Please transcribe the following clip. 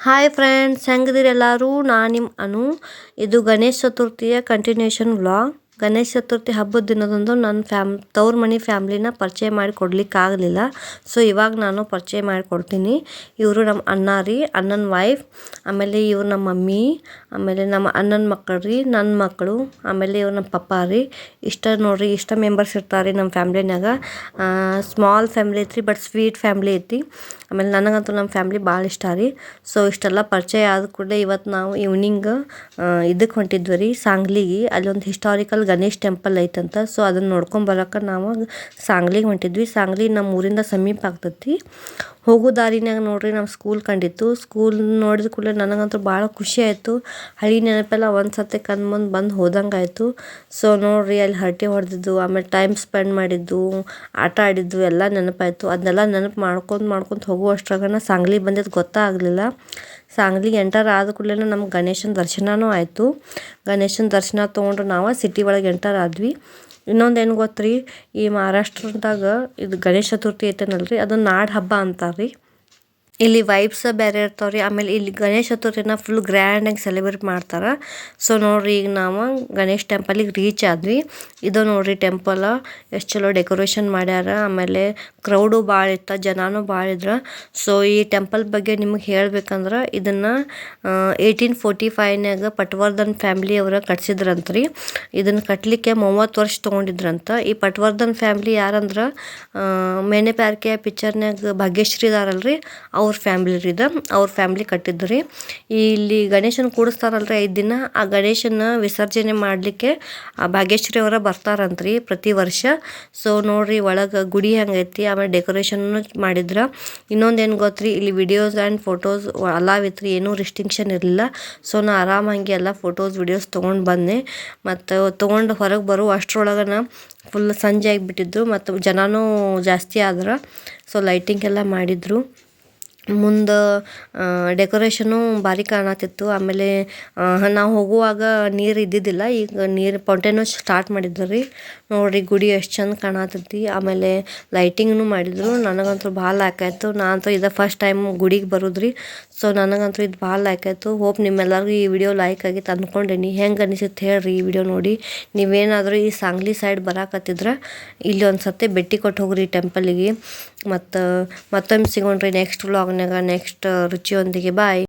Hi friends, ಹೆಂಗದಿರಿ ಎಲ್ಲರೂ? ನಾನು ನಿಮ್ಮ ಅನು. ಇದು ಗಣೇಶ ಚತುರ್ಥಿಯ ಕಂಟಿನ್ಯೂಷನ್ ವ್ಲಾಗ್. ಗಣೇಶ ಚತುರ್ಥಿ ಹಬ್ಬದ ದಿನದಂದು ನನ್ನ ತವ್ರ ಮನೆ ಫ್ಯಾಮ್ಲಿನ ಪರಿಚಯ ಮಾಡಿ ಕೊಡಲಿಕ್ಕಾಗಲಿಲ್ಲ. ಸೊ ಇವಾಗ ನಾನು ಪರಿಚಯ ಮಾಡಿಕೊಡ್ತೀನಿ. ಇವರು ನಮ್ಮ ಅಣ್ಣ ರೀ, ಅಣ್ಣನ ವೈಫ್. ಆಮೇಲೆ ಇವ್ರು ನಮ್ಮ ಮಮ್ಮಿ, ಆಮೇಲೆ ನಮ್ಮ ಅಣ್ಣನ ಮಕ್ಕಳು ರೀ, ನನ್ನ ಮಕ್ಕಳು, ಆಮೇಲೆ ಇವ್ರು ನಮ್ಮ ಪಪ್ಪ ರೀ. ಇಷ್ಟ ನೋಡ್ರಿ, ಇಷ್ಟ ಮೆಂಬರ್ಸ್ ಇರ್ತಾರೆ ರೀ ನಮ್ಮ ಫ್ಯಾಮ್ಲಿನಾಗ. ಸ್ಮಾಲ್ ಫ್ಯಾಮ್ಲಿ ಐತ್ರಿ, ಬಟ್ ಸ್ವೀಟ್ ಫ್ಯಾಮ್ಲಿ ಐತಿ. ಆಮೇಲೆ ನನಗಂತೂ ನಮ್ಮ ಫ್ಯಾಮ್ಲಿ ಭಾಳ ಇಷ್ಟ ರೀ. ಸೊ ಇಷ್ಟೆಲ್ಲ ಪರಿಚಯ ಆದ ಕೂಡಲೇ ಇವತ್ತು ನಾವು ಈವ್ನಿಂಗ್ ಇದಕ್ಕೆ ಹೊಂಟಿದ್ವಿ ರೀ, ಸಾಂಗ್ಲಿಗೆ. ಅಲ್ಲೊಂದು ಹಿಸ್ಟಾರಿಕಲ್ ಗಣೇಶ್ ಟೆಂಪಲ್ ಐತಂತ. ಸೊ ಅದನ್ನು ನೋಡ್ಕೊಂಬರಕ್ಕೆ ನಾವು ಸಾಂಗ್ಲಿಗೆ ಹೊಂಟಿದ್ವಿ. ಸಾಂಗ್ಲಿ ನಮ್ಮ ಊರಿಂದ ಸಮೀಪ ಆಗ್ತೈತಿ. ಹೋಗೋ ದಾರಿನಾಗ ನೋಡ್ರಿ ನಮ್ಮ ಸ್ಕೂಲ್ ಕಂಡಿತ್ತು. ಸ್ಕೂಲ್ ನೋಡಿದ ಕೂಡಲೇ ನನಗಂತೂ ಭಾಳ ಖುಷಿ ಆಯಿತು. ಹಳೆ ನೆನಪೆಲ್ಲ ಒಂದು ಸತಿ ಕಣ್ಣು ಮುಂದೆ ಬಂದು ಹೋದಂಗೆ ಆಯಿತು. ಸೊ ನೋಡ್ರಿ, ಅಲ್ಲಿ ಹರಟೆ ಹೊಡೆದಿದ್ದು, ಆಮೇಲೆ ಟೈಮ್ ಸ್ಪೆಂಡ್ ಮಾಡಿದ್ದು, ಆಟ ಆಡಿದ್ದು ಎಲ್ಲ ನೆನಪಾಯಿತು. ಅದನ್ನೆಲ್ಲ ನೆನಪು ಮಾಡ್ಕೊಂಡು ಹೋಗುವಷ್ಟ್ರಾಗ ಸಾಂಗ್ಲಿ ಬಂದಿದ್ದು ಗೊತ್ತಾಗಲಿಲ್ಲ. ಸಾಂಗ್ಲಿಗೆ ಎಂಟರ್ ಆದ ಕೂಡಲೇ ನಮ್ಗೆ ಗಣೇಶನ ದರ್ಶನವೂ ಆಯಿತು. ಗಣೇಶನ ದರ್ಶನ ತೊಗೊಂಡು ನಾವು ಸಿಟಿ ಒಳಗೆ ಎಂಟರ್ ಆದ್ವಿ. ಇನ್ನೊಂದು ಏನು ಗೊತ್ತ್ರಿ, ಈ ಮಹಾರಾಷ್ಟ್ರದಾಗ ಇದು ಗಣೇಶ ಚತುರ್ಥಿ ಐತೇನಲ್ರಿ, ಅದನ್ನು ನಾಡ ಹಬ್ಬ ಅಂತಾರೆ ರೀ. ಇಲ್ಲಿ ವೈಬ್ಸ ಬೇರೆ ಇರ್ತಾವ್ರಿ. ಆಮೇಲೆ ಇಲ್ಲಿ ಗಣೇಶ ಚತುರ್ಥಿನ ಫುಲ್ ಗ್ರ್ಯಾಂಡಾಗಿ ಸೆಲೆಬ್ರೇಟ್ ಮಾಡ್ತಾರೆ. ಸೊ ನೋಡ್ರಿ, ಈಗ ನಾವು ಗಣೇಶ್ ಟೆಂಪಲಿಗೆ ರೀಚ್ ಆದ್ವಿ. ಇದು ನೋಡ್ರಿ ಟೆಂಪಲ್ ಎಷ್ಟು ಚಲೋ ಡೆಕೋರೇಷನ್ ಮಾಡ್ಯಾರ. ಆಮೇಲೆ ಕ್ರೌಡು ಭಾಳ ಇತ್ತು, ಜನನೂ ಭಾಳ ಇದ್ರು. ಸೊ ಈ ಟೆಂಪಲ್ ಬಗ್ಗೆ ನಿಮಗೆ ಹೇಳ್ಬೇಕಂದ್ರೆ, ಇದನ್ನು 1845ನಾಗ ಪಟ್ವರ್ಧನ್ ಫ್ಯಾಮ್ಲಿ ಅವರ ಕಟ್ಸಿದ್ರಂತ್ರಿ. ಇದನ್ನು ಕಟ್ಟಲಿಕ್ಕೆ 30 ವರ್ಷ ತೊಗೊಂಡಿದ್ರಂತ. ಈ ಪಟ್ವರ್ಧನ್ ಫ್ಯಾಮ್ಲಿ ಯಾರಂದ್ರೆ, ಮೇನೆ ಪ್ಯಾರ್ ಕಿಯಾ ಪಿಕ್ಚರ್ನಾಗ ಭಾಗ್ಯಶ್ರೀ ಇದಾರಲ್ರಿ, ಅವ್ರ ಫ್ಯಾಮ್ಲಿ ರೀ. ಅವ್ರ ಫ್ಯಾಮ್ಲಿ ಕಟ್ಟಿದ್ರಿ. ಇಲ್ಲಿ ಗಣೇಶನ ಕೂಡಿಸ್ತಾರಲ್ರಿ 5 ದಿನ. ಆ ಗಣೇಶನ ವಿಸರ್ಜನೆ ಮಾಡಲಿಕ್ಕೆ ಆ ಭಾಗ್ಯಶ್ರೀ ಅವರ ಬರ್ತಾರಂತ್ರಿ ಪ್ರತಿ ವರ್ಷ. ಸೊ ನೋಡ್ರಿ, ಒಳಗೆ ಗುಡಿ ಹೆಂಗೈತಿ, ಆಮೇಲೆ ಡೆಕೋರೇಷನ್ನು ಮಾಡಿದ್ರ. ಇನ್ನೊಂದೇನು ಗೊತ್ತ್ರಿ, ಇಲ್ಲಿ ವಿಡಿಯೋಸ್ ಆ್ಯಂಡ್ ಫೋಟೋಸ್ ಅಲಾವ್ ಇತ್ತು, ಏನೂ ರಿಸ್ಟ್ರಿಕ್ಷನ್ ಇರಲಿಲ್ಲ. ಸೊ ನಾ ಆರಾಮಾಗಿ ಎಲ್ಲ ಫೋಟೋಸ್ ವಿಡಿಯೋಸ್ ತೊಗೊಂಡು ಬಂದೆ. ಮತ್ತು ತೊಗೊಂಡು ಹೊರಗೆ ಬರೋ ಅಷ್ಟರೊಳಗನ ಫುಲ್ ಸಂಜೆ ಆಗಿಬಿಟ್ಟಿದ್ದು, ಮತ್ತು ಜನನೂ ಜಾಸ್ತಿ ಆದ್ರೆ. ಸೊ ಲೈಟಿಂಗ್ ಎಲ್ಲ ಮಾಡಿದರು. ಮುಂದೆ ಡೆಕೋರೇಷನು ಭಾರಿ ಕಾಣತಿತ್ತು. ಆಮೇಲೆ ನಾವು ಹೋಗುವಾಗ ನೀರು ಇದ್ದಿದ್ದಿಲ್ಲ, ಈಗ ನೀರು ಫೌಂಟೇನು ಸ್ಟಾರ್ಟ್ ಮಾಡಿದ್ರು ರೀ. ನೋಡಿರಿ ಗುಡಿ ಎಷ್ಟು ಚಂದ ಕಾಣತೈತಿ. ಆಮೇಲೆ ಲೈಟಿಂಗ್ನು ಮಾಡಿದರು. ನನಗಂತೂ ಭಾಳ ಲಾಕಾಯ್ತು. ನಾನಂತೂ ಇದು ಫಸ್ಟ್ ಟೈಮ್ ಗುಡಿಗೆ ಬರೋದ್ರಿ. ಸೊ ನನಗಂತೂ ಇದು ಭಾಳ ಲಾಕಾಯ್ತು. ಹೋಪ್ ನಿಮ್ಮೆಲ್ಲರಿಗೂ ಈ ವಿಡಿಯೋ ಲೈಕ್ ಆಗಿತ್ತು ಅಂದ್ಕೊಂಡೇನಿ. ಹೆಂಗೆ ಅನಿಸುತ್ತೆ ಹೇಳ್ರಿ ಈ ವಿಡಿಯೋ ನೋಡಿ. ನೀವೇನಾದರೂ ಈ ಸಾಂಗ್ಲಿ ಸೈಡ್ ಬರಾಕತ್ತಿದ್ರೆ ಇಲ್ಲಿ ಒಂದು ಸತಿ ಭೇಟಿ ಕೊಟ್ಟು ಹೋಗ್ರಿ ಟೆಂಪಲಿಗೆ. ಮತ್ತು ಮತ್ತೊಮ್ಮೆ ಸಿಗೋಣ್ರಿ ನೆಕ್ಸ್ಟ್ ವ್ಲಾಗ್ನಾಗ ನೆಕ್ಸ್ಟ್ ರುಚಿಯೊಂದಿಗೆ. ಬಾಯ್.